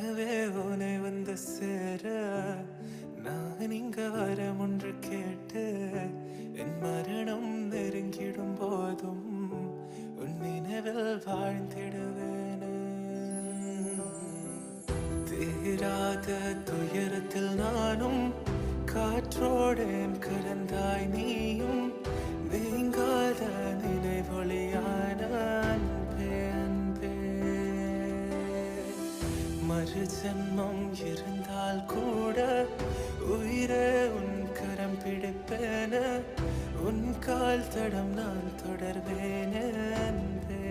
கனவே உனை வந்து சேர நான் இங்க வரம் ஒன்று கேட்டு என் மரணம் நெருங்கிடும் போதும் உன் நினைவில் வாழ்ந்திடுவேனே. தீராத துயரத்தில் நானும் காற்றோடேன் கலந்தாய் நீயும் நீங்காத நினைவொளியான அன்பே அன்பே. மறு ஜென்மம் இருந்தால் கூட உயிரே உன் கரம் பிடிப்பேன உன் கால் தடம் நான் தொடர்வேனே அன்பே